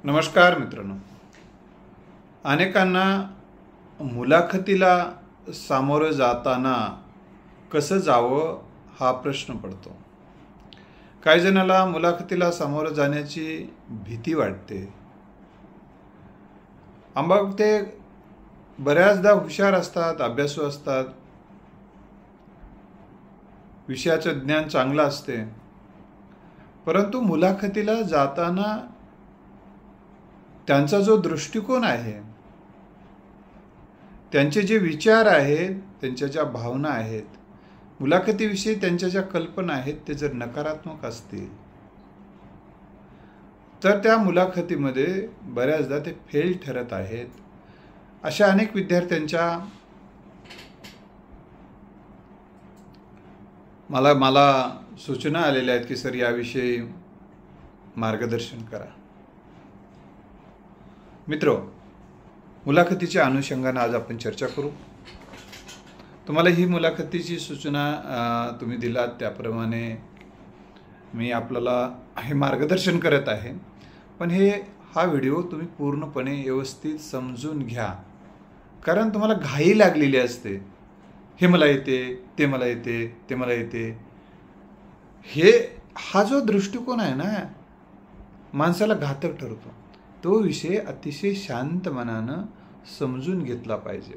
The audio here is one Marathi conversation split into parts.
नमस्कार मित्रांनो, अनेकांना मुलाखतीला सामोरं जाताना कसं जावं हा प्रश्न पडतो. काही जणाला मुलाखतीला सामोरं जाण्याची भीती वाटते. मग ते बऱ्याचदा हुशार असतात, अभ्यासू असतात, विषयाचं ज्ञान चांगलं असते, परंतु मुलाखतीला जाताना त्यांचा जो दृष्टिकोन आहे, त्यांचे जे विचार आहेत, त्यांच्या ज्या भावना आहेत, मुलाखतीविषयी त्यांच्या ज्या कल्पना आहेत, ते जर नकारात्मक असतील तर त्या मुलाखतीमध्ये बऱ्याचदा ते फेल ठरत आहेत. अशा अनेक विद्यार्थ्यांच्या मला सूचना आलेल्या आहेत की सर याविषयी मार्गदर्शन करा. मित्रो, मुलाखतीच्या अनुषंगाने आज आपण चर्चा करू. तुम्हाला ही मुलाखतीची सूचना तुम्ही दिलात त्याप्रमाणे मी आपल्याला हे मार्गदर्शन करत आहे. पण हा व्हिडिओ तुम्ही पूर्णपणे व्यवस्थित समजून घ्या, कारण तुम्हाला घाई लागलेली असते. हे मला येते, ते मला येते, ते मला येते. हा जो दृष्टिकोन आहे ना, माणसाला घातक ठरतो. तो विषय अतिशय शांत मनानं समजून घेतला पाहिजे.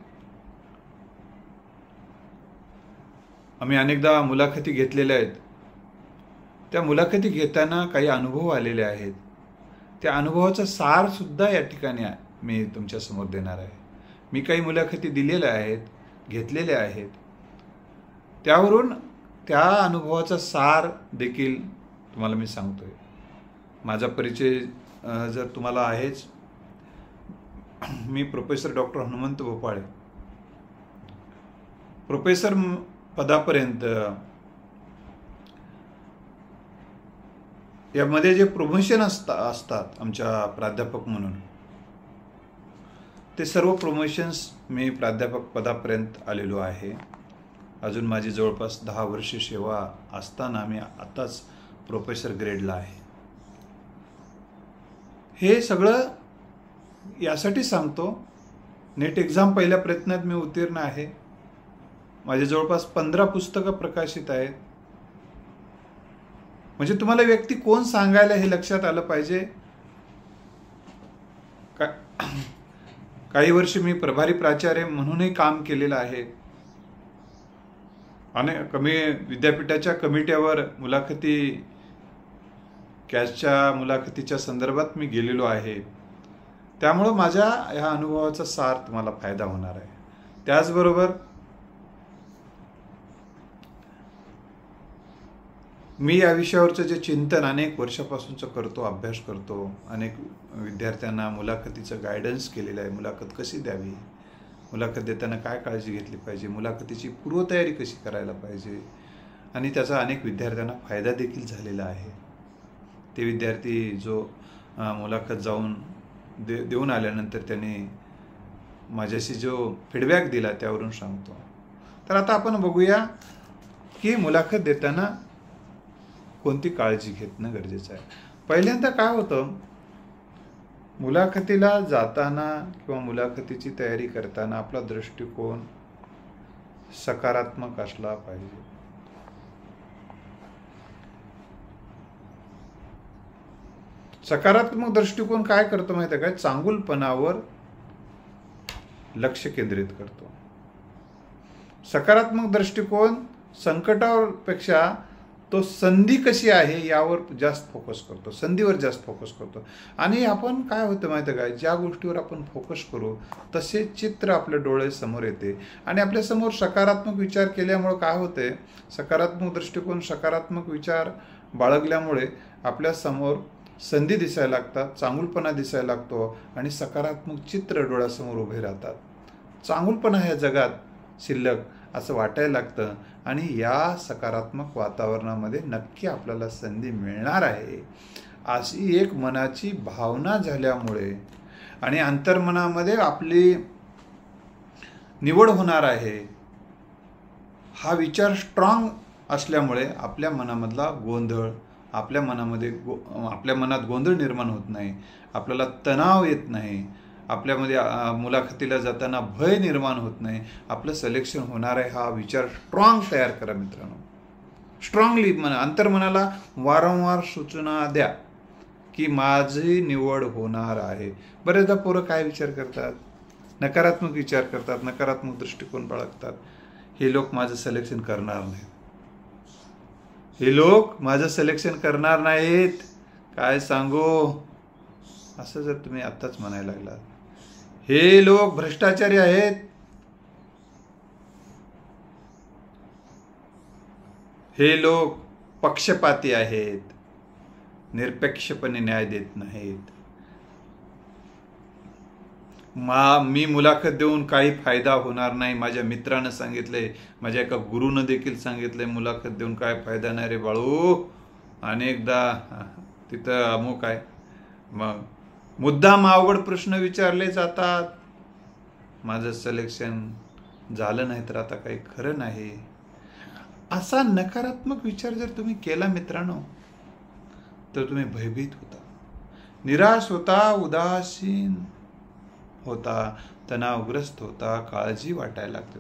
आम्ही अनेकदा मुलाखती घेतलेल्या आहेत. त्या मुलाखती घेताना काही अनुभव आलेले आहेत. त्या अनुभवाचा सार सुद्धा या ठिकाणी मी तुमच्या समोर देणार आहे. मी काही मुलाखती दिलेल्या आहेत, घेतलेल्या आहेत. त्यावरून त्या अनुभवाचा सार देखील तुम्हाला मी सांगतोय. माझा परिचय जर तुम्हाला आहेच, मी प्रोफेसर डॉक्टर हनुमंत भोपाळे. प्रोफेसर पदापर्यंत यामध्ये जे प्रमोशन असतात आमच्या प्राध्यापक म्हणून, ते सर्व प्रमोशन्स मी प्राध्यापक पदापर्यंत आलेलो आहे. अजून माझी जवळपास 10 वर्ष सेवा असताना मी आताच प्रोफेसर ग्रेडला आहे. हे सगळं यासाठी सांगतो, नेट एक्झाम पहिल्या प्रयत्नात मी उत्तीर्ण आहे. माझे जवळपास 15 पुस्तकं प्रकाशित आहेत. म्हणजे तुम्हाला व्यक्ती कोण सांगायला हे लक्षात आलं पाहिजे. काही वर्ष मी प्रभारी प्राचार्य म्हणूनही काम केलेलं आहे. आणि विद्यापीठाच्या कमिट्यावर कॅशच्या मुलाखतीच्या संदर्भात मी गेलेलो आहे. त्यामुळं माझ्या ह्या अनुभवाचा सार तुम्हाला फायदा होणार आहे. त्याचबरोबर मी या विषयावरचं जे चिंतन अनेक वर्षापासूनचं करतो, अभ्यास करतो, अनेक विद्यार्थ्यांना मुलाखतीचं गायडन्स केलेलं आहे. मुलाखत कशी द्यावी, मुलाखत देताना काय काळजी घेतली पाहिजे, मुलाखतीची पूर्वतयारी कशी करायला पाहिजे, आणि त्याचा अनेक विद्यार्थ्यांना फायदा देखील झालेला आहे. ते विद्यार्थी जो मुलाखत जाऊन देऊन आल्यानंतर त्यांनी माझ्याशी जो फीडबॅक दिला त्यावरून सांगतो. तर आता आपण बघूया की मुलाखत देताना कोणती काळजी घेणं गरजेचं आहे. पहिल्यांदा काय होतं, मुलाखतीला जाताना किंवा मुलाखतीची तयारी करताना आपला दृष्टिकोन सकारात्मक असला पाहिजे. सकारात्मक दृष्टिकोन काय करतो माहिती आहे का? चांगुलपणावर लक्ष केंद्रित करतो. सकारात्मक दृष्टिकोन संकटापेक्षा तो संधी कशी आहे यावर जास्त फोकस करतो, संधीवर जास्त फोकस करतो. आणि आपण काय होतं माहिती आहे का, ज्या गोष्टीवर आपण फोकस करू तसे चित्र आपल्या डोळ्यासमोर येते. आणि आपल्यासमोर सकारात्मक विचार केल्यामुळे काय होते, सकारात्मक दृष्टिकोन, सकारात्मक विचार बाळगल्यामुळे आपल्यासमोर संधी दिसायला लागतात, चांगुलपणा दिसायला लागतो आणि सकारात्मक चित्र डोळ्यासमोर उभे राहतात. चांगुलपणा ह्या जगात शिल्लक असं वाटायला लागतं. आणि या सकारात्मक वातावरणामध्ये नक्की आपल्याला संधी मिळणार आहे अशी एक मनाची भावना झाल्यामुळे आणि अंतर्मनामध्ये आपली निवड होणार आहे हा विचार स्ट्रॉंग असल्यामुळे आपल्या मनामधला गोंधळ, आपल्या आपल्या मनात गोंधळ निर्माण होत नाही, आपल्याला तणाव येत नाही, आपल्यामध्ये मुलाखतीला जाताना भय निर्माण होत नाही, आपलं सिलेक्शन होणार आहे हा विचार स्ट्रॉंग तयार करा मित्रांनो. स्ट्रॉंगली अंतर्मनाला वारंवार सूचना द्या की माझी निवड होणार आहे. बरेचदा पोरं काय विचार करतात? नकारात्मक विचार करतात, नकारात्मक दृष्टिकोन बाळगतात. हे लोक माझं सिलेक्शन करणार नाहीत, हे लोक माझं सिलेक्शन करणार नाहीत, काय सांगू. असं जर तुम्ही आत्ताच म्हणायला लागलात, हे लोक भ्रष्टाचारी आहेत, हे लोक पक्षपाती आहेत, निरपेक्षपणे न्याय देत नाहीत, मी मुलाखत देऊन काही फायदा होणार नाही, माझ्या मित्रानं सांगितलंय, माझ्या एका गुरुनं देखील सांगितलंय मुलाखत देऊन काय फायदा नाही रे बाळू, अनेकदा तिथं अमुक आहे. मग मुद्दाम अवघड प्रश्न विचारले जातात, माझं सिलेक्शन झालं नाही तर आता काही खरं नाही. असा नकारात्मक विचार जर तुम्ही केला मित्रांनो तर तुम्ही भयभीत होता, निराश होता, उदासीन होता, तणावग्रस्त होता, काळजी वाटायला लागते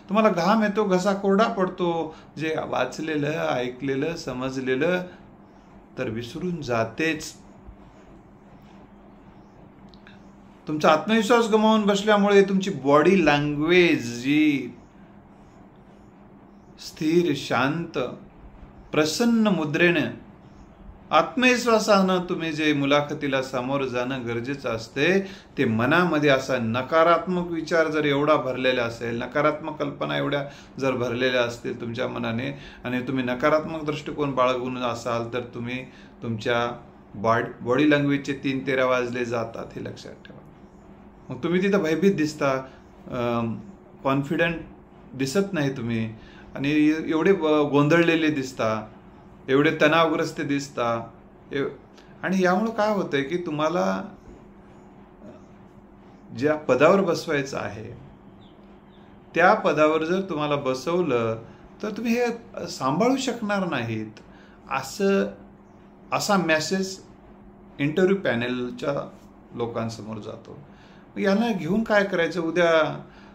तुम्हाला घाम येतो, घसा कोरडा पडतो. जे वाचलेलं, ऐकलेलं, समजलेलं तर विसरून जातेच. तुमचा आत्मविश्वास गमावून बसल्यामुळे तुमची बॉडी लँग्वेज जी स्थिर, शांत, प्रसन्न मुद्रेने, आत्मविश्वासानं तुम्ही जे मुलाखतीला सामोरं जाणं गरजेचं असते, ते मनामध्ये असा नकारात्मक विचार जर एवढा भरलेला असेल, नकारात्मक कल्पना एवढ्या जर भरलेल्या असतील तुमच्या मनाने, आणि तुम्ही नकारात्मक दृष्टिकोन बाळगून असाल तर तुम्ही तुमच्या बॉडी लँग्वेजचे 3-13 वाजले जातात, हे लक्षात ठेवा. मग तुम्ही तिथं भयभीत दिसता, कॉन्फिडंट दिसत नाही तुम्ही, आणि एवढे गोंधळलेले दिसता, एवढे तणावग्रस्त दिसता. आणि यामुळं काय होतंय की तुम्हाला ज्या पदावर बसवायचं आहे त्या पदावर जर तुम्हाला बसवलं तर तुम्ही हे सांभाळू शकणार नाहीत, असा मेसेज इंटरव्ह्यू पॅनेलच्या लोकांसमोर जातो. याला घेऊन काय करायचं? उद्या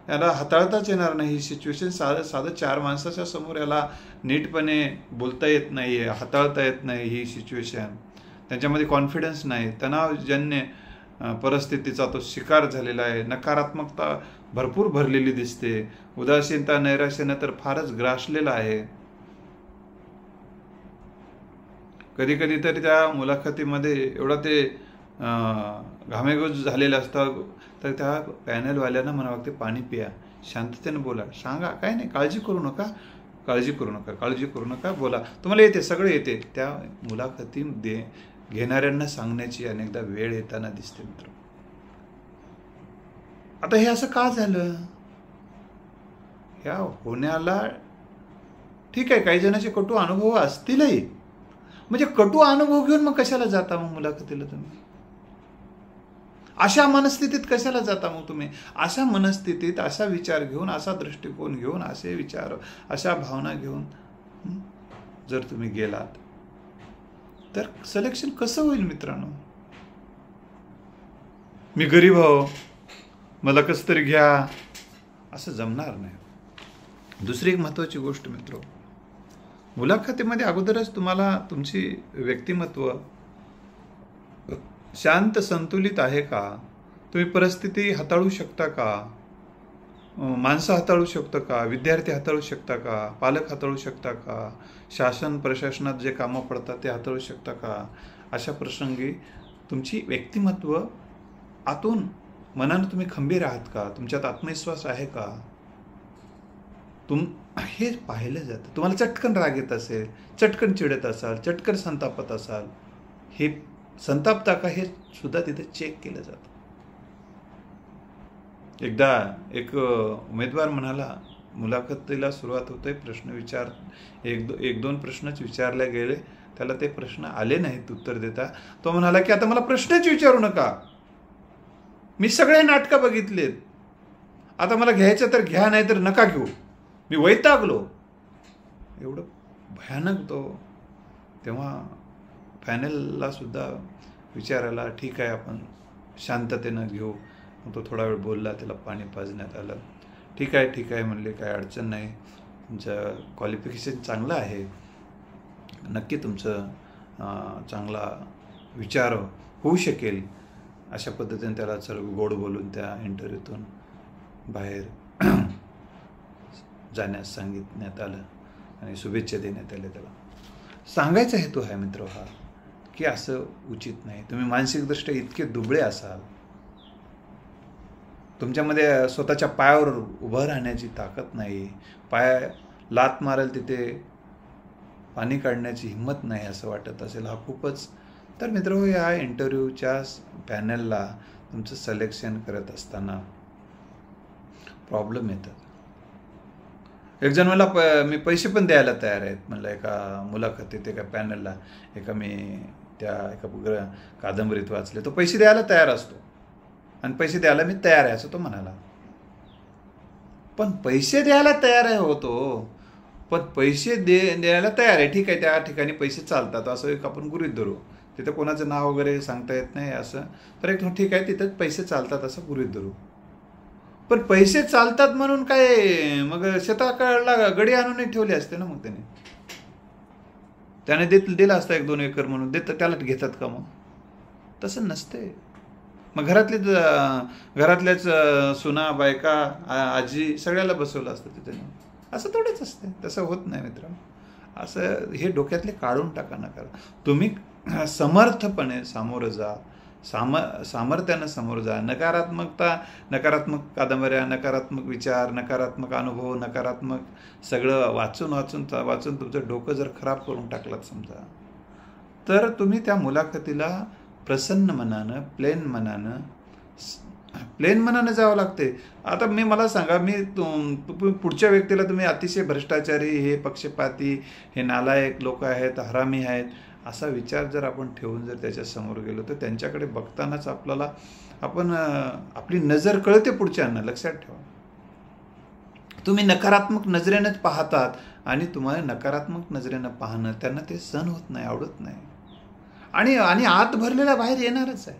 याला हाताळताच येणार नाही ही सिच्युएशन. साधं 4 माणसाच्या समोर याला नीटपणे बोलता येत नाही आहे, हाताळता येत नाही ही सिच्युएशन. त्यांच्यामध्ये कॉन्फिडन्स नाही, तणावजन्य परिस्थितीचा तो शिकार झालेला आहे, नकारात्मकता भरपूर भरलेली दिसते, उदासीनता, नैराश्यानं तर फारच ग्रासलेला आहे. कधी कधी तरी त्या मुलाखतीमध्ये एवढा ते घामेघूस झालेलं असतं तर त्या पॅनलवाल्यांना म्हणावं लागते, पाणी पिया, शांततेने बोला, सांगा, काय नाही, काळजी करू नका, काळजी करू नका, काळजी करू नका, बोला, तुम्हाला येते, सगळे येते. त्या मुलाखती घेणाऱ्यांना सांगण्याची अनेकदा वेळ येताना दिसते मित्र. आता हे असं का झालं? ह्या होण्याला ठीक आहे, काही जणांचे कटू अनुभव असतीलही, म्हणजे कटू अनुभव घेऊन मग कशाला जाता मग मुलाखतीला तुम्ही? अशा मनस्थितीत कशाला जाता मग तुम्ही? अशा मनस्थितीत असा विचार घेऊन, असा दृष्टिकोन घेऊन, असे विचार, अशा भावना घेऊन जर तुम्ही गेलात तर सिलेक्शन कसं होईल मित्रांनो? मी गरीब हो, मला कसं तरी घ्या, असं जमणार नाही. दुसरी एक महत्त्वाची गोष्ट मित्र, मुलाखतीमध्ये अगोदरच तुम्हाला तुमची व्यक्तिमत्व शांत, संतुलित आहे का? तुम्ही परिस्थिती हाताळू शकता का? माणसं हाताळू शकता का? विद्यार्थी हाताळू शकता का? पालक हाताळू शकता का? शासन प्रशासनात जे कामं पडतात ते हाताळू शकता का? अशा प्रसंगी तुमची व्यक्तिमत्व आतून, मनानं तुम्ही खंबीर आहात का? तुमच्यात आत्मविश्वास आहे का? हे पाहिलं जातं. तुम्हाला चटकन राग येत असेल, चटकन चिडत असाल, चटकन संतापत असाल, हे संतापता का, हे सुद्धा तिथे चेक केलं जातं. एकदा एक उमेदवार म्हणाला, मुलाखतीला सुरुवात होते, प्रश्न एक दोन प्रश्नच विचारले गेले, त्याला ते प्रश्न आले नाहीत उत्तर देता. तो म्हणाला की आता मला प्रश्नच विचारू नका, मी सगळे नाटकं बघितलेत, आता मला घ्यायचं तर घ्या, नाही तर नका घेऊ, मी वैतागलो. एवढं भयानक तो तेव्हा पॅनलला सुद्धा विचारायला ठीक आहे, आपण शांततेनं घेऊ. मग तो थोडा वेळ बोलला, त्याला पाणी पाजण्यात आलं. ठीक आहे म्हणले, काय अडचण नाही, तुमचं क्वालिफिकेशन चांगलं आहे, नक्की तुमचं चांगला विचार होऊ शकेल. अशा पद्धतीने त्याला गोड बोलून त्या इंटरव्ह्यूतून बाहेर जाण्यास सांगितण्यात आलं आणि शुभेच्छा देण्यात आल्या. त्याला सांगायचा हेतू आहे मित्र हा, की असं उचित नाही. तुम्ही मानसिकदृष्ट्या इतके दुबळे असाल, तुमच्यामध्ये स्वतःच्या पायावर उभं राहण्याची ताकद नाही, पाय लात मारेल तिथे पाणी काढण्याची हिंमत नाही असं वाटत असेल, हा खूपच. तर मित्र, या इंटरव्ह्यूच्या पॅनलला तुमचं सिलेक्शन करत असताना प्रॉब्लेम येतात. एक जण मला मी पैसे पण द्यायला तयार आहेत म्हणलं, एका मुलाखतीत एका पॅनलला, मी एका कादंबरीत वाचले, तो पैसे द्यायला तयार असतो आणि पैसे द्यायला मी तयार आहे असं तो म्हणाला. पण पैसे द्यायला तयार आहे होतो, पण पैसे द्यायला तयार आहे, ठीक आहे, त्या ठिकाणी पैसे चालतात असं एक आपण गृहीत धरू. तिथं कोणाचं नाव वगैरे सांगता येत नाही असं, तर एक ठीक आहे, तिथं पैसे चालतात असं गृहीत धरू. पण पैसे चालतात म्हणून काय मग शेताकडला गडी आणून ठेवले असते ना, मग त्याने दिला असता 1-2 एकर म्हणून त्याला घेतात का? मग तसं नसते. मग घरातल्याच सुना, बायका, आजी सगळ्याला बसवलं असतं तिथे. असं थोडंच असते, तसं होत नाही मित्र. असं हे डोक्यातले काढून टाका नका. तुम्ही समर्थपणे सामोरं जा, सामर्थ्यानं समोर जा. नकारात्मक कादंबऱ्या, नकारात्मक विचार, नकारात्मक अनुभव, नकारात्मक सगळं वाचून तुमचं डोकं जर खराब करून टाकलात समजा, तर तुम्ही त्या मुलाखतीला प्रसन्न मनानं, प्लेन मनानं जावं लागते. आता मला सांगा, पुढच्या व्यक्तीला तुम्ही अतिशय भ्रष्टाचारी, हे पक्षपाती, हे नालायक लोक आहेत, हरामी आहेत, असा विचार जर आपण ठेवून जर त्याच्या समोर गेलो, तर त्यांच्याकडे बघतानाच आपली नजर कळते पुढच्यांना. लक्षात ठेवा, तुम्ही नकारात्मक नजरेनंच पाहतात आणि तुम्हाला नकारात्मक नजरेनं पाहणं त्यांना ते सहन होत नाही, आवडत नाही. आणि आत भरलेला बाहेर येणारच आहे.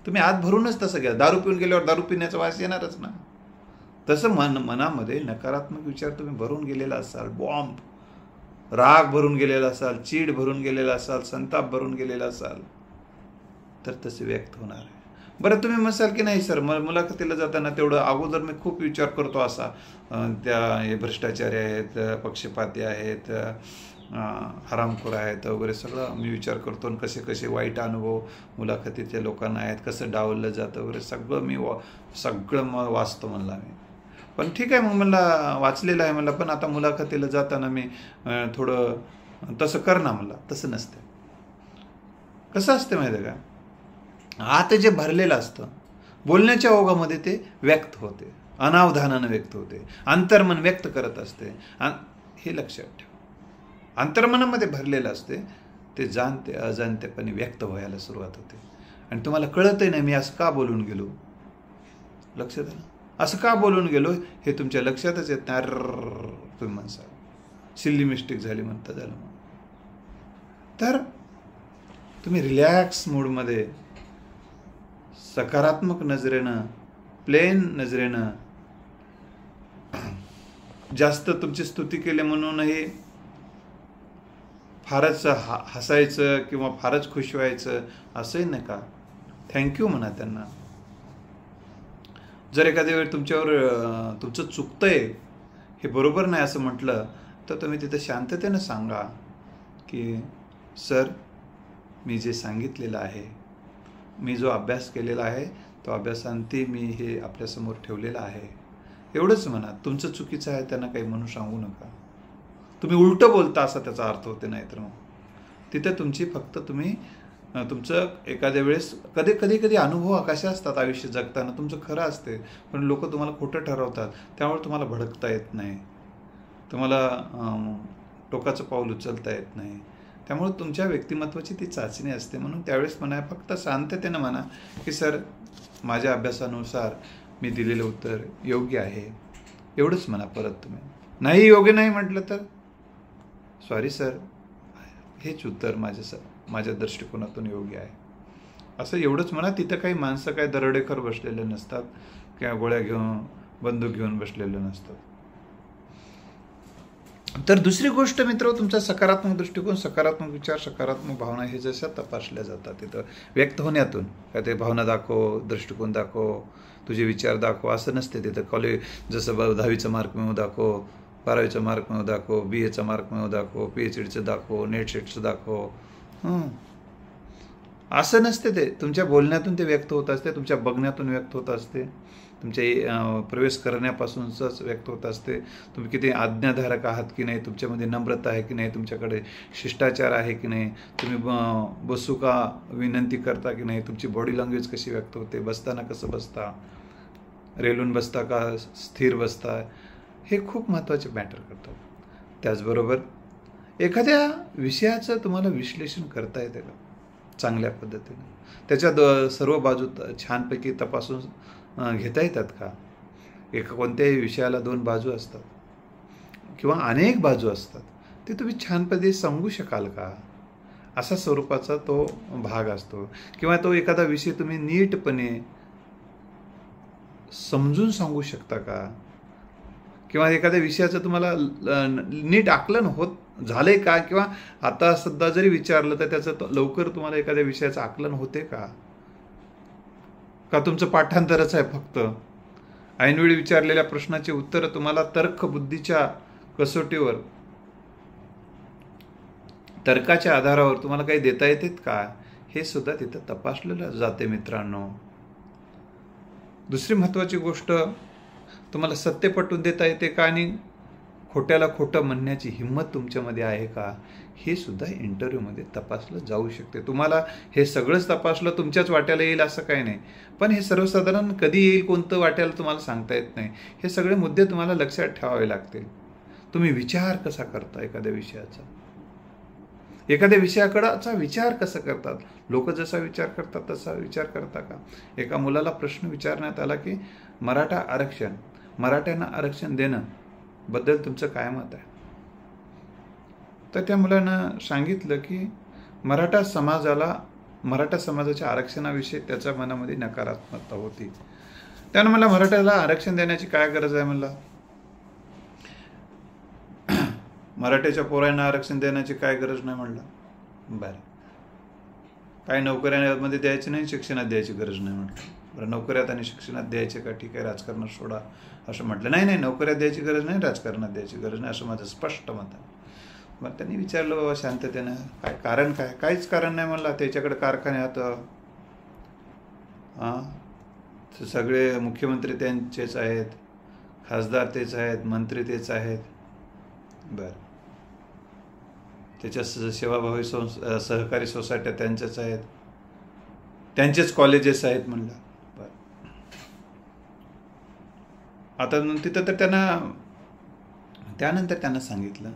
तुम्ही आत भरूनच तसं घ्या. दारू पिऊन गेल्यावर दारू पिण्याचा वास येणारच ना. तसं मनामध्ये नकारात्मक विचार तुम्ही भरून गेलेला असाल, बॉम्ब, राग भरून गेलेला असाल, चीड भरून गेलेला असाल, संताप भरून गेलेला असाल, तर तसे व्यक्त होणार आहे. बरं, तुम्ही म्हणसाल की नाही सर, मुलाखतीला जाताना तेवढं अगोदर मी खूप विचार करतो असा, हे भ्रष्टाचारी आहेत, पक्षपाती आहेत, हरामखोर आहेत वगैरे सगळं मी विचार करतो, आणि कसे वाईट अनुभव मुलाखतीच्या लोकांना आहेत, कसं डावललं जातं वगैरे सगळं वाचतो म्हणला मी. पण ठीक आहे, मग मला वाचलेलं आहे म्हणलं, पण आता मुलाखतीला जाताना मी थोडं तसं कर ना म्हणला. तसं नसतं. कसं असतं माहिती आहे का, आत जे भरलेलं असतं बोलण्याच्या ओघामध्ये ते व्यक्त होते, अनावधानानं व्यक्त होते, अंतर्मन व्यक्त करत असते. हे लक्षात ठेवा, अंतर्मनामध्ये भरलेलं असते ते जाणते अजाणतेपणे व्यक्त व्हायला सुरुवात होते, आणि तुम्हाला कळतही नाही मी असं का बोलून गेलो. लक्षात आलं, असं का बोलून गेलो हे तुमच्या लक्षातच येत नाही. तुम्ही म्हणसाल सिल्ली मिस्टेक झाली म्हणता झालं. तर तुम्ही रिलॅक्स मूडमध्ये सकारात्मक नजरेनं, प्लेन नजरेनं, जास्त तुमची स्तुती केली म्हणूनही फारच हसायचं किंवा फारच खुश व्हायचं असंही नका. थँक्यू म्हणा त्यांना. जर एखाद्या वेळी तुमचं चुकतंय, हे बरोबर नाही असं म्हटलं, तर तुम्ही तिथं शांततेनं सांगा की सर, मी जे सांगितलेलं आहे, मी जो अभ्यास केलेला आहे, तो अभ्यासांती मी हे आपल्यासमोर ठेवलेला आहे, एवढंच म्हणा. तुमचं चुकीचं आहे त्यांना काही म्हणून सांगू नका. तुम्ही उलटं बोलता असा त्याचा अर्थ होते, नाही तर मग तिथे तुम्ही तुमचं एखाद्या वेळेस कधी अनुभव कसे असतात आयुष्य जगताना, तुमचं खरं असते, पण लोक तुम्हाला खोटं ठरवतात, त्यामुळे तुम्हाला भडकता येत नाही, तुम्हाला टोकाचं पाऊल उचलता येत नाही. त्यामुळे तुमच्या व्यक्तिमत्वाची ती चाचणी असते. म्हणून त्यावेळेस म्हणा, फक्त शांततेनं म्हणा की सर, माझ्या अभ्यासानुसार मी दिलेलं उत्तर योग्य आहे, एवढंच म्हणा. परत तुम्ही नाही योग्य नाही म्हटलं तर सॉरी सर, हेच उत्तर माझ्या दृष्टिकोनातून योग्य आहे. असं एवढंच म्हणा, तिथं काही माणसं काय दरोडेखोर बसलेले नसतात किंवा गोळ्या घेऊन बंदूक घेऊन बसलेले नसतात. तर दुसरी गोष्ट मित्र, तुमचा सकारात्मक दृष्टिकोन, सकारात्मक विचार, सकारात्मक भावना हे जशा तपासल्या जातात तिथं व्यक्त होण्यातून. काय ते भावना दाखव, दृष्टिकोन दाखव, तुझे विचार दाखव असं नसते तिथं. कॉलेज जसं 10वीचा मार्क मेमो दाखव, 12वीचा मार्क मेमो दाखव, BAचा मार्क मेमो दाखव, PhDचं दाखव, नेट सेटचं दाखव, असं नसते ते. तुमच्या बोलण्यातून ते व्यक्त होत असते, तुमच्या बघण्यातून व्यक्त होत असते, तुमच्या प्रवेश करण्यापासूनच व्यक्त होत असते. तुम्ही किती आज्ञाधारक आहात की नाही, तुमच्यामध्ये नम्रता आहे की नाही, तुमच्याकडे शिष्टाचार आहे की नाही, तुम्ही बसू का विनंती करता की नाही, तुमची बॉडी लँग्वेज कशी व्यक्त होते, बसताना कसं बसता, रेलून बसता का स्थिर बसता, हे खूप महत्त्वाचे मॅटर करतात. त्याचबरोबर एखाद्या विषयाचं तुम्हाला विश्लेषण करता येते का चांगल्या पद्धतीने, त्याच्या सर्व बाजू छानपैकी तपासून घेता येतात का. एका कोणत्याही विषयाला 2 बाजू असतात किंवा अनेक बाजू असतात, ते तुम्ही छानपणे सांगू शकाल का, असा स्वरूपाचा तो भाग असतो. किंवा तो एखादा विषय तुम्ही नीटपणे समजून सांगू शकता का, किंवा एखाद्या विषयाचं तुम्हाला नीट आकलन होत झालंय का, किंवा आता सध्या जरी विचारलं तर त्याचं लवकर तुम्हाला एखाद्या विषयाचं आकलन होते का तुमचं पाठांतरच आहे फक्त. ऐनवेळी विचारलेल्या प्रश्नाचे उत्तर तुम्हाला तर्कबुद्धीच्या कसोटीवर, तर्काच्या आधारावर तुम्हाला काही देता येतात का, हे सुद्धा तिथं तपासलेलं जाते मित्रांनो. दुसरी महत्त्वाची गोष्ट, तुम्हाला सत्य पटवून देता येते का आणि खोट्याला खोटं म्हणण्याची हिंमत तुमच्यामध्ये आहे का, हे सुद्धा इंटरव्ह्यूमध्ये तपासलं जाऊ शकते. तुम्हाला हे सगळंच तपासलं तुमच्याच वाट्याला येईल असं काही नाही, पण हे सर्वसाधारण कधी येईल कोणतं वाट्याला तुम्हाला सांगता येत नाही. हे सगळे मुद्दे तुम्हाला लक्षात ठेवावे लागतील. तुम्ही विचार कसा करता एखाद्या विषयाचा, एखाद्या विषयाकडचा विचार कसा करतात, लोक जसा विचार करतात तसा विचार करता का. एका मुलाला प्रश्न विचारण्यात आला की मराठ्यांना आरक्षण देणं बद्दल तुमचं काय मत आहे. तर त्या मुलानं सांगितलं की मराठा समाजाच्या आरक्षणाविषयी त्याच्या मनामध्ये नकारात्मकता होती. त्यानं मला मराठ्याला आरक्षण देण्याची काय गरज आहे म्हणला, मराठ्याच्या पोरांना आरक्षण देण्याची काय गरज नाही म्हणलं. बरं, काही नोकऱ्यांमध्ये द्यायची नाही, शिक्षणात द्यायची गरज नाही म्हटलं. बरं, नोकऱ्यात आणि शिक्षणात द्यायचे का, ठीक आहे, राजकारणात सोडा असं म्हटलं. नाही, नोकऱ्यात द्यायची गरज नाही, राजकारणात द्यायची गरज नाही, असं माझं स्पष्ट मत आहे. मग त्यांनी विचारलं बाबा शांततेनं, काय कारण, काहीच कारण नाही म्हणला. त्याच्याकडे कारखाने होतं, सगळे मुख्यमंत्री त्यांचेच आहेत, खासदार तेच आहेत, मंत्री तेच आहेत. बरं, त्याच्या सेवाभावी सहकारी सोसायट्या त्यांच्याच आहेत, त्यांचेच कॉलेजेस आहेत म्हणलं. बरं, आता तिथं तर त्यानंतर त्यांना सांगितलं,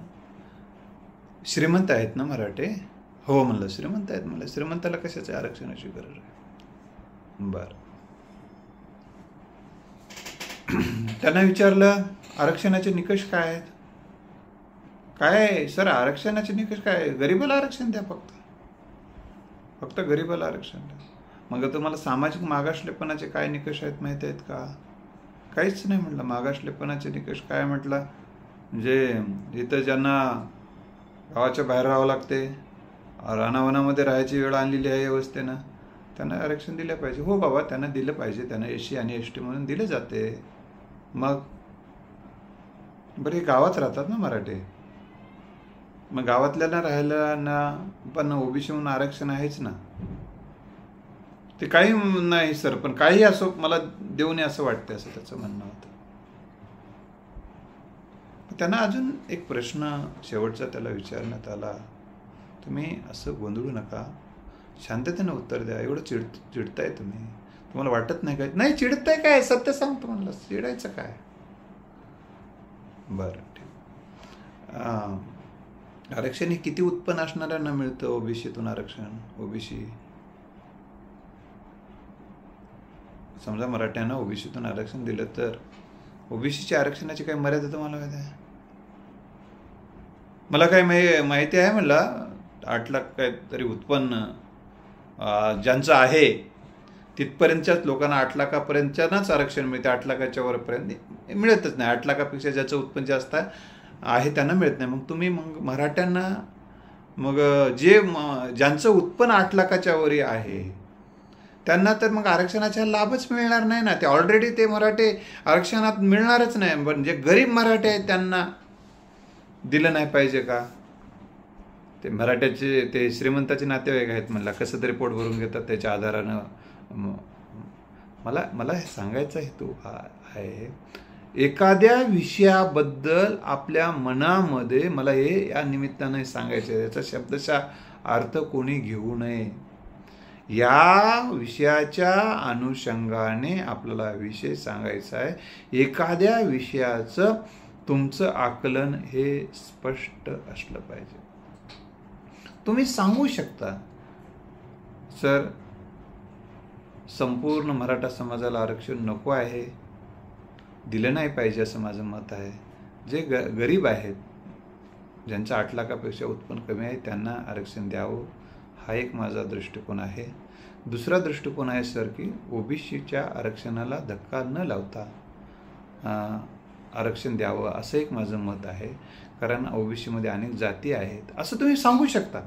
श्रीमंत आहेत ना मराठे. हो म्हणलं, श्रीमंत आहेत म्हणलं. श्रीमंताला कशाच्या आरक्षणाची गरज आहे. बरं, त्यांना विचारलं आरक्षणाचे निकष काय आहेत. काय सर, आरक्षणाचे निकष काय, गरीबाला आरक्षण द्या, फक्त गरीबाला आरक्षण द्या. मग तुम्हाला सामाजिक मागासलेपणाचे काय निकष आहेत माहिती आहेत का. काहीच नाही म्हटलं. मागासलेपणाचे निकष काय म्हटलं, म्हणजे इथं ज्यांना गावाच्या बाहेर राहावं लागते, रानावनामध्ये राहायची वेळ आणलेली आहे व्यवस्थेनं, त्यांना आरक्षण दिलं पाहिजे. हो बाबा, त्यांना दिलं पाहिजे, त्यांना SC आणि ST म्हणून दिले जाते. मग बरे गावात राहतात ना मराठी, मग गावातल्याला राहायला ना पण OBC म्हणून आरक्षण आहेच ना. ते काही नाही सर, पण काही असो मला देऊ नये असं वाटतं, असं त्याचं म्हणणं होतं. त्यांना अजून एक प्रश्न शेवटचा त्याला विचारण्यात आला, तुम्ही असं गोंधळू नका, शांततेनं उत्तर द्या, एवढं चिडताय तुम्हाला वाटत नाही काय. नाही चिडताय काय, सत्य सांगतो म्हणलं, चिडायचं काय. बरं, ठीक. आरक्षण हे किती उत्पन्न असणाऱ्यांना मिळतं OBCतून आरक्षण. OBC समजा मराठ्यांना OBCतून आरक्षण दिलं तर OBCच्या आरक्षणाची काही मर्यादा तुम्हाला माहिती आहे. मला काही माहिती आहे म्हणला, 8 लाख काहीतरी उत्पन्न ज्यांचं आहे तिथपर्यंतच्याच लोकांना 8 लाखापर्यंतच्याच आरक्षण मिळते. 8 लाखाच्या वरपर्यंत मिळतच नाही. 8 लाखापेक्षा ज्याचं उत्पन्न जास्त आहे त्यांना मिळत नाही. मग तुम्ही मराठ्यांना मग ज्यांचं उत्पन्न 8 लाखाच्या वरी आहे त्यांना तर मग आरक्षणाचा लाभच मिळणार नाही ना. ते ऑलरेडी ते मराठे आरक्षणात मिळणारच नाही. पण जे गरीब मराठे आहेत त्यांना दिलं नाही पाहिजे का? ते मराठ्याचे ते श्रीमंताचे नातेवाईक आहेत म्हणला, कसं तरी पोट भरून घेतात त्याच्या आधारानं. मला हे सांगायचा हेतू हा आहे, एखाद्या विषयाबद्दल आपल्या मनामध्ये, मला हे या निमित्तानं सांगायचं आहे, याचा शब्दशः अर्थ कोणी घेऊ नये. या विषयाच्या अनुषंगाने आपल्याला विषय सांगायचा आहे. एखाद्या विषयाचं तुमचं आकलन हे स्पष्ट असलं पाहिजे. तुम्ही सांगू शकता, सर संपूर्ण मराठा समाजाला आरक्षण नको आहे, दिलं नाही पाहिजे असं माझं मत आहे. जे गरीब आहेत, ज्यांचं 8 लाखापेक्षा उत्पन्न कमी आहे, त्यांना आरक्षण द्यावं, हा एक माझा दृष्टिकोन आहे. दुसरा दृष्टिकोन आहे सर की ओबीसीच्या आरक्षणाला धक्का न लावता आरक्षण द्यावं, असं एक माझं मत आहे. कारण ओबीसीमध्ये अनेक जाती आहेत, असं तुम्ही सांगू शकता.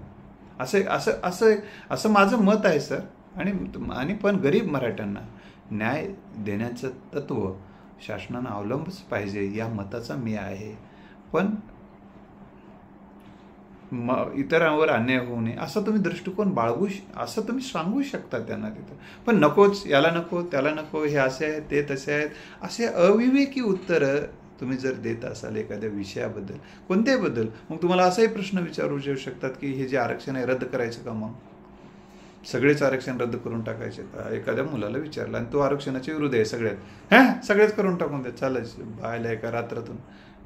असं माझं मत आहे सर. आणि पण गरीब मराठ्यांना न्याय देण्याचं तत्व शासनानं अवलंबच पाहिजे, या मताचा मी आहे. पण इतरांवर अन्याय होऊ नये असं तुम्ही दृष्टिकोन बाळगू, असं तुम्ही सांगू शकता त्यांना तिथं. पण नकोच, याला नको, त्याला नको, हे असे आहेत, ते तसे आहेत, असे अविवेकी उत्तरं तुम्ही जर देत असाल एखाद्या विषयाबद्दल, कोणत्याही बद्दल, मग तुम्हाला असाही प्रश्न विचारू शकतात की हे जे आरक्षण आहे रद्द करायचं का? मग सगळेच आरक्षण रद्द करून टाकायचे का? एखाद्या मुलाला विचारलं आणि तो आरक्षणाच्या विरुद्ध आहे सगळ्यात, सगळेच करून टाकून द्या, चालायचं बायला एका रात्रातून.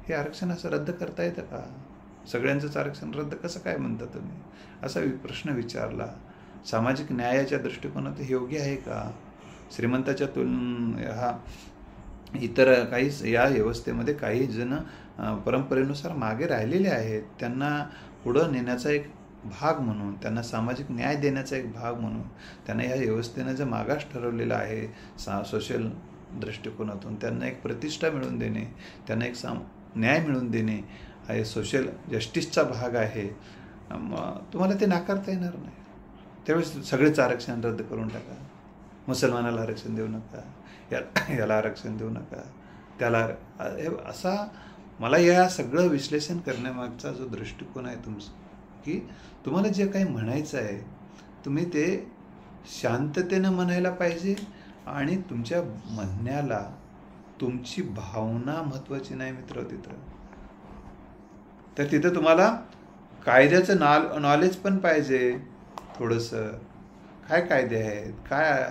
हे आरक्षण असं रद्द करता येतं का? सगळ्यांचंच आरक्षण रद्द कसं काय म्हणता तुम्ही? असा प्रश्न विचारला. सामाजिक न्यायाच्या दृष्टिकोनात हे योग्य आहे का? श्रीमंताच्या हा इतर काही या व्यवस्थेमध्ये काही जण परंपरेनुसार मागे राहिलेले आहेत, त्यांना पुढं नेण्याचा एक भाग म्हणून, त्यांना सामाजिक न्याय देण्याचा एक भाग म्हणून, त्यांना या व्यवस्थेनं जे मागास ठरवलेलं आहे सोशल दृष्टिकोनातून, त्यांना एक प्रतिष्ठा मिळवून देणे, त्यांना एक न्याय मिळवून देणे हा सोशल जस्टिसचा भाग आहे. तुम्हाला ते नाकारता येणार नाही. त्यावेळेस सगळेच आरक्षण रद्द करून टाका. मुसलमानाला आरक्षण देऊ नका, याला आरक्षण देऊ नका, त्याला असा. मला या सगळं विश्लेषण करण्यामागचा जो दृष्टिकोन आहे तुमचा, की तुम्हाला जे काही म्हणायचं आहे तुम्ही ते शांततेनं म्हणायला पाहिजे. आणि तुमच्या म्हणण्याला तुमची भावना महत्त्वाची नाही मित्र तिथं. तर तिथं तुम्हाला कायद्याचं नॉलेज पण पाहिजे थोडंसं. काय कायदे आहेत, काय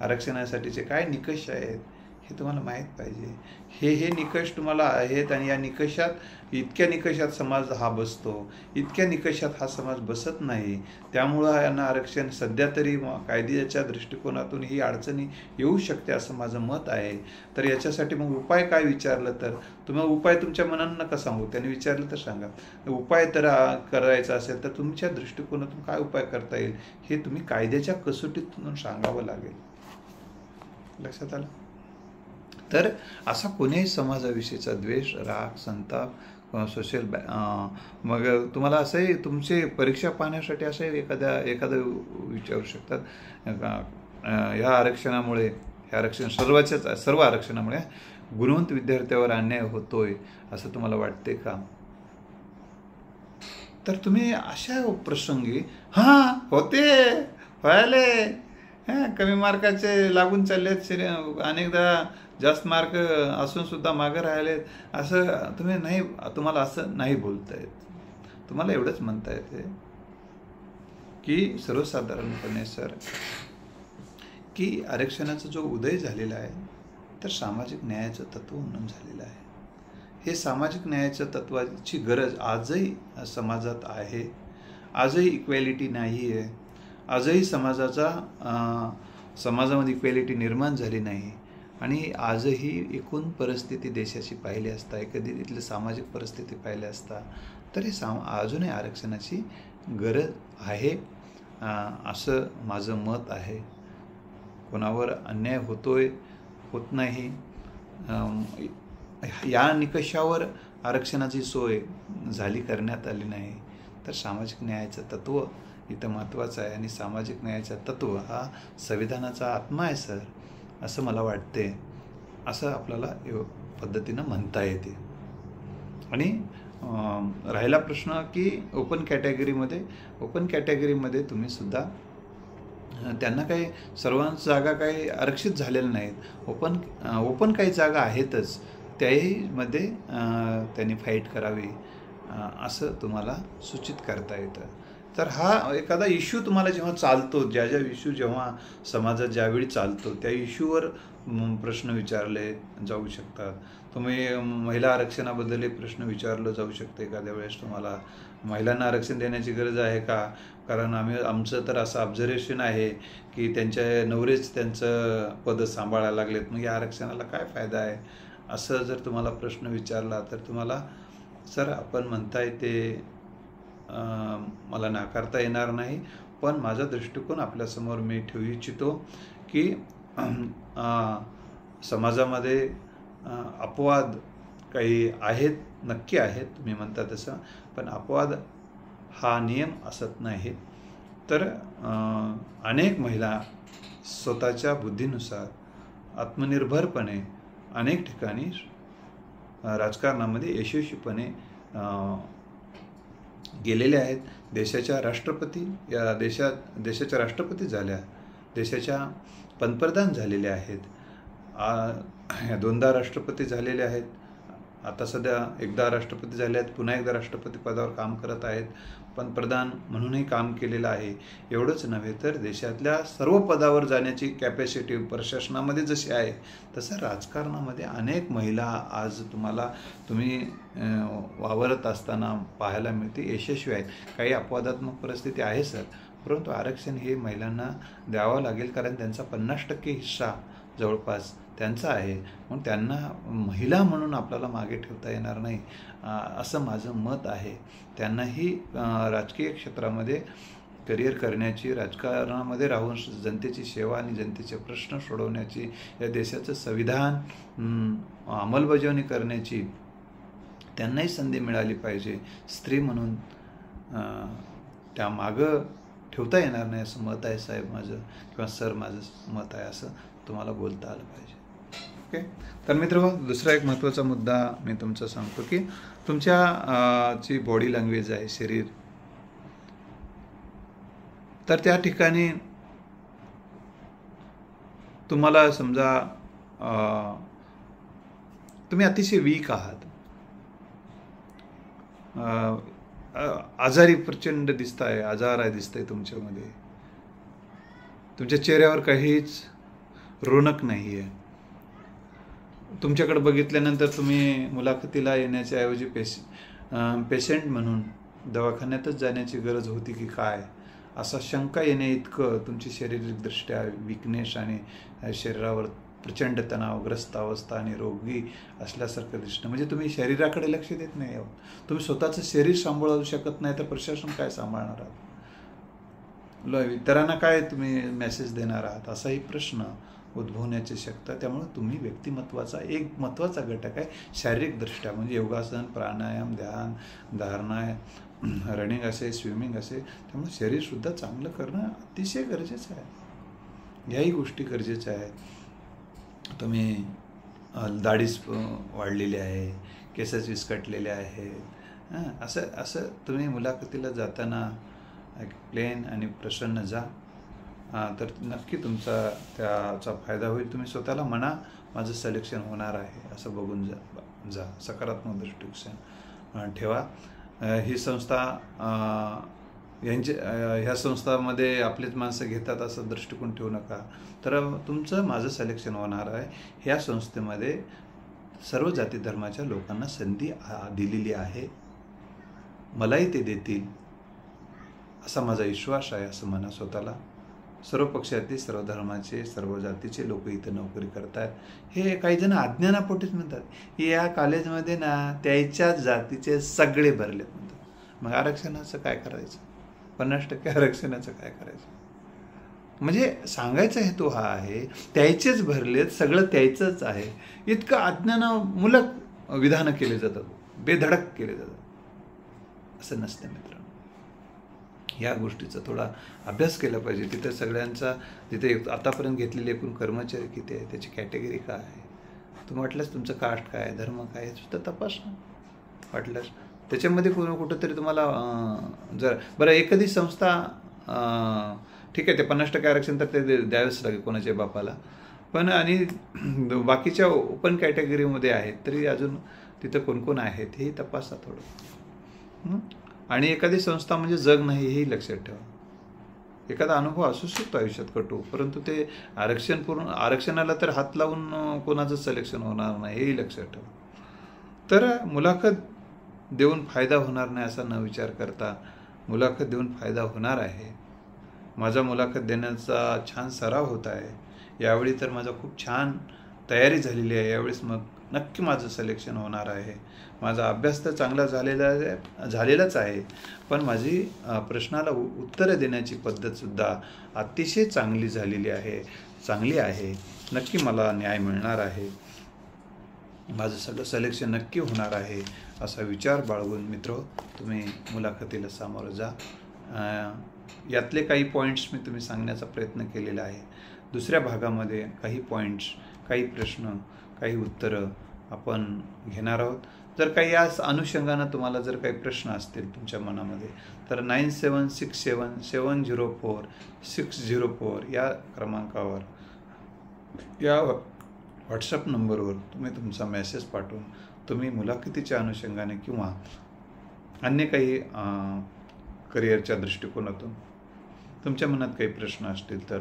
आरक्षणासाठीचे काय निकष आहेत हे तुम्हाला माहीत पाहिजे. हे निकष तुम्हाला आहेत आणि या निकषात, इतक्या निकषात समाज हा बसतो, इतक्या निकषात हा समाज बसत नाही. त्यामुळं यांना आरक्षण सध्या तरी कायद्याच्या दृष्टिकोनातून ही अडचणी येऊ शकते असं माझं मत आहे. तर याच्यासाठी मग उपाय काय विचारलं तर तुम्ही उपाय तुमच्या मनानं नका सांगू, त्यांनी विचारलं तर सांगा. उपाय तर करायचा असेल तर तुमच्या दृष्टिकोनातून काय उपाय करता येईल हे तुम्ही कायद्याच्या कसोटीतून सांगावं लागेल. लक्षात आलं? तर असा कोणीही समाजाविषयीचा द्वेष, राग, संताप, सोशल मग तुम्हाला असंही तुमचे परीक्षा पाहण्यासाठी असंही एखादं विचारू शकतात, ह्या आरक्षणामुळे, हे आरक्षण सर्व आरक्षणामुळे गुणवंत विद्यार्थ्यावर अन्याय होतोय असं तुम्हाला वाटते का? तर तुम्ही अशा प्रसंगी होते, व्हायले, कमी मार्काचे लागून चाललेत, अनेकदा जास्त मार्क असून सुद्धा मागे राहिलेत, असं तुम्हाला असं नाही बोलता येत. तुम्हाला एवढंच म्हणता येते की सर्वसाधारणपणे सर, की आरक्षणाचा जो उदय झालेला आहे तर सामाजिक न्यायाचं तत्व म्हणून झालेलं आहे. हे सामाजिक न्यायाच्या तत्वाची गरज आजही समाजात आहे. आजही इक्वॅलिटी नाही आहे. आजही समाजामध्ये इक्वॅलिटी निर्माण झाली नाही. आणि आजही एकूण परिस्थिती देशाची पाहिली असता, एखादी तिथली सामाजिक परिस्थिती पाहिली असता, तर हे अजूनही आरक्षणाची गरज आहे असं माझं मत आहे. कोणावर अन्याय होतोय, होत नाही, या निकषावर आरक्षणाची सोय झाली, करण्यात आली नाही, तर सामाजिक न्यायाचं तत्त्व इथं महत्त्वाचं आहे. आणि सामाजिक न्यायाचं तत्त्व हा संविधानाचा आत्मा आहे सर, असं मला वाटते. असं आपल्याला पद्धतीनं म्हणता येते. आणि राहिला प्रश्न की ओपन कॅटेगरीमध्ये तुम्ही सुद्धा त्यांना काही सर्वांच जागा काही आरक्षित झालेल्या नाहीत. ओपन काही जागा आहेतच, त्याहीमध्ये त्यांनी फाईट करावी असं तुम्हाला सूचित करता येतं. तर हा एखादा इश्यू तुम्हाला जेव्हा चालतो, ज्या इश्यू जेव्हा समाजात ज्यावेळी चालतो, त्या इश्यूवर प्रश्न विचारले जाऊ शकतात. तुम्ही महिला आरक्षणाबद्दल प्रश्न विचारलं जाऊ शकते एखाद्या वेळेस, तुम्हाला महिलांना आरक्षण देण्याची गरज आहे का, कारण आमचं तर असं ऑब्झर्वेशन आहे की त्यांच्या नवरेच त्यांचं पद सांभाळायला लागलेत, मग या आरक्षणाला काय फायदा आहे, असं जर तुम्हाला प्रश्न विचारला तर तुम्हाला सर आपण म्हणताय ते मला नाकारता येणार नाही, पण माझा दृष्टिकोन आपल्यासमोर मी ठेवू इच्छितो की समाजामध्ये अपवाद काही आहेत, नक्की आहेत, तुम्ही म्हणता तसं, पण अपवाद हा नियम असत नाही. तर अनेक महिला स्वतःच्या बुद्धीनुसार आत्मनिर्भरपणे अनेक ठिकाणी राजकारणामध्ये यशस्वीपणे गेलेल्या आहेत. देशाच्या राष्ट्रपती झाल्या, देशाच्या पंतप्रधान झालेल्या आहेत, दोनदा राष्ट्रपती झालेले आहेत, आता सध्या एकदा राष्ट्रपती झाले आहेत, पुन्हा एकदा राष्ट्रपती पदावर काम करत आहेत, पंतप्रधान म्हणूनही काम केलेलं आहे. एवढंच नव्हे तर देशातल्या सर्व पदावर जाण्याची कॅपॅसिटी प्रशासनामध्ये जशी आहे, तसं राजकारणामध्ये अनेक महिला आज तुम्ही वावरत असताना पाहायला मिळते, यशस्वी आहेत. काही अपवादात्मक परिस्थिती आहे सर, परंतु आरक्षण हे महिलांना द्यावं लागेल, कारण त्यांचा 50% हिस्सा जवळपास त्यांचा आहे. म्हणून त्यांना महिला म्हणून आपल्याला मागे ठेवता येणार नाही असं माझं मत आहे. त्यांनाही राजकीय क्षेत्रामध्ये करिअर करण्याची, राजकारणामध्ये राहून जनतेची सेवा आणि जनतेचे प्रश्न सोडवण्याची, या देशाचं संविधान अंमलबजावणी करण्याची त्यांनाही संधी मिळाली पाहिजे. स्त्री म्हणून त्या मागं ठेवता येणार नाही असं मत आहे साहेब माझं, किंवा सर माझं मत आहे असं तुम्हाला बोलता आलं पाहिजे. ओके. तर मित्र, दुसरा एक महत्त्वाचा मुद्दा मी तुमचा सांगतो की तुमच्या बॉडी लँग्वेज आहे, शरीर, तर त्या ठिकाणी तुम्हाला समजा तुम्ही अतिशय वीक आहात, आजारी प्रचंड दिसताय, आजार आहे दिसतंय तुमच्यामध्ये, तुमच्या चेहऱ्यावर काहीच रोनक नाही आहे, तुमच्याकडे बघितल्यानंतर तुम्ही मुलाखतीला येण्याच्या ऐवजी पेशंट म्हणून दवाखान्यातच जाण्याची गरज होती की काय, असा शंका येणे इतकं तुमची शारीरिकदृष्ट्या विकनेस आणि शरीरावर प्रचंड तणावग्रस्त अवस्था आणि रोगी असल्यासारखं दिसणं. म्हणजे तुम्ही शरीराकडे लक्ष देत नाही आहोत, तुम्ही स्वतःचं शरीर सांभाळू शकत नाही, तर प्रशासन काय सांभाळणार आहात, इतरांना काय तुम्ही मेसेज देणार आहात, असाही प्रश्न उद्भवण्याची शक्यता. त्यामुळे तुम्ही व्यक्तिमत्वाचा एक महत्त्वाचा घटक आहे शारीरिकदृष्ट्या, म्हणजे योगासन, प्राणायाम, ध्यान, धारणा, रनिंग असे, स्विमिंग असे, त्यामुळे शरीरसुद्धा चांगलं करणं अतिशय गरजेचं आहे. ह्याही गोष्टी गरजेच्या आहेत. तुम्ही दाढीच वाढलेली आहे, केसच विस्कटलेले आहेत, असं तुम्ही मुलाखतीला जाताना प्लेन आणि प्रसन्न जा, तर नक्की तुमचा त्याचा फायदा होईल. तुम्ही स्वतःला म्हणा माझं सिलेक्शन होणार आहे असं बघून जा, सकारात्मक दृष्टिकोन ठेवा. ही संस्था ह्या संस्थामध्ये आपलीच माणसं घेतात असं दृष्टिकोन ठेवू नका. तर तुमचं माझं सिलेक्शन होणार आहे, ह्या संस्थेमध्ये सर्व जाती धर्माच्या लोकांना संधी दिलेली आहे, मलाही ते देतील असा माझा विश्वास आहे असं म्हणा स्वतःला. सर्व पक्षातील, सर्व धर्माचे, सर्व जातीचे लोक इथं नोकरी करतात. हे काही जण अज्ञानापोटीच म्हणतात या कॉलेजमध्ये ना त्याच्याच जातीचे सगळे भरलेत म्हणतात, मग आरक्षणाचं काय करायचं. 50% आरक्षणाचं काय करायचं? म्हणजे सांगायचा हेतू हा आहे, त्याचेच भरलेत, सगळं त्याचंच आहे, इतकं अज्ञानामूलक विधानं केले जातात, बेधडक केले जातात. असं नसतं मित्रांनो. या गोष्टीचा थोडा अभ्यास केला पाहिजे. तिथं सगळ्यांचा, तिथे आतापर्यंत घेतलेले एकूण कर्मचारी किती आहे, त्याची कॅटेगरी काय आहे, तुम्ही वाटलंच तुमचं कास्ट काय, धर्म काय, हे सुद्धा तपासा वाटलंच. त्याच्यामध्ये कुठंतरी तुम्हाला जर बरं एखादी संस्था, ठीक आहे, ते 50% आरक्षण तर ते द्यावेच लागेल कोणाच्या बापाला, पण आणि बाकीच्या ओपन कॅटेगरीमध्ये आहेत तरी अजून तिथं कोण कोण आहेत हे तपासा थोडं. आणि एखादी संस्था म्हणजे जग नाही हेही लक्षात ठेवा. एखादा अनुभव असू शकतो आयुष्यात कटू, परंतु ते आरक्षणाला तर हात लावून कोणाचं सिलेक्शन होणार नाही हेही लक्षात ठेवा. तर मुलाखत देऊन फायदा होणार नाही असा न विचार करता मुलाखत देऊन फायदा होणार आहे. माझा मुलाखत देण्याचा छान सराव होत आहे. यावेळी तर माझा खूप छान तयारी झालेली आहे. यावेळेस मग नक्की माझं सिलेक्शन होणार आहे. माझा अभ्यास तर चांगला झालेलाच आहे, पण माझी प्रश्नाला उत्तरं देण्याची पद्धतसुद्धा अतिशय चांगली आहे. नक्की मला न्याय मिळणार आहे, माझं सगळं सिलेक्शन नक्की होणार आहे असा विचार बाळगून मित्र तुम्ही मुलाखतीला सामोरं जा. यातले काही पॉईंट्स मी तुम्ही सांगण्याचा प्रयत्न केलेला आहे. दुसऱ्या भागामध्ये काही पॉईंट्स, काही प्रश्न, काही उत्तरं आपण घेणार आहोत. जर काही या अनुषंगानं तुम्हाला जर काही प्रश्न असतील तुमच्या मनामध्ये तर 9767704604 या क्रमांकावर, या व्हॉट्सअप नंबरवर तुम्ही तुमचा मेसेज पाठवून तुम्ही मुलाखतीच्या अनुषंगाने किंवा अन्य काही करिअरच्या दृष्टिकोनातून तुमच्या मनात काही प्रश्न असतील तर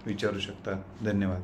विचारू शकता. धन्यवाद.